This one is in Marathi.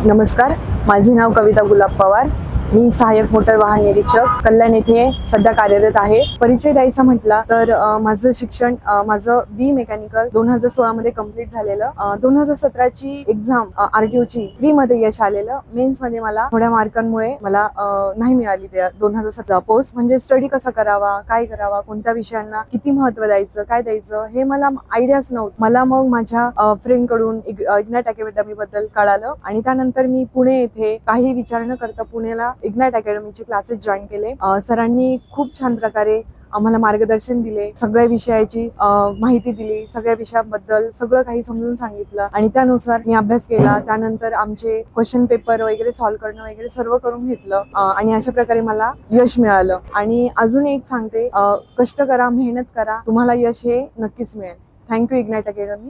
नमस्कार, माझे नाव कविता गुलाब पवार. मी सहाय्यक मोटर वाहन निरीक्षक कल्याण येथे सध्या कार्यरत आहे. परिचय द्यायचा म्हटला तर माझं शिक्षण माझं बी मेकॅनिकल 2016 मध्ये कंप्लीट झालेलं. 2017 ची एक्झाम RTO ची बी मध्ये यश आलेलं. मेन्स मध्ये मला थोड्या मार्कांमुळे मला नाही मिळाली त्या 2017 पोस्ट. म्हणजे स्टडी कसा करावा, काय करावा, कोणत्या विषयांना किती महत्त्व द्यायचं, काय द्यायचं हे मला आयडियाच नव्हतं. मला मग माझ्या फ्रेंड कडून इग्नाइट अकॅडमी बद्दल कळालं आणि त्यानंतर मी पुणे येथे काही विचार न करता पुण्याला इग्नाइट अकॅडमीचे क्लासेस जॉईन केले. सरांनी खूप छान प्रकारे आम्हाला मार्गदर्शन दिले, सगळ्या विषयाची माहिती दिली, सगळ्या विषयाबद्दल सगळं काही समजून सांगितलं आणि त्यानुसार मी अभ्यास केला. त्यानंतर आमचे क्वेश्चन पेपर वगैरे सॉल्व्ह करणं वगैरे सर्व करून घेतलं आणि अशा प्रकारे मला यश मिळालं. आणि अजून एक सांगते, कष्ट करा, मेहनत करा, तुम्हाला यश हे नक्कीच मिळेल. Thank you ignite academy.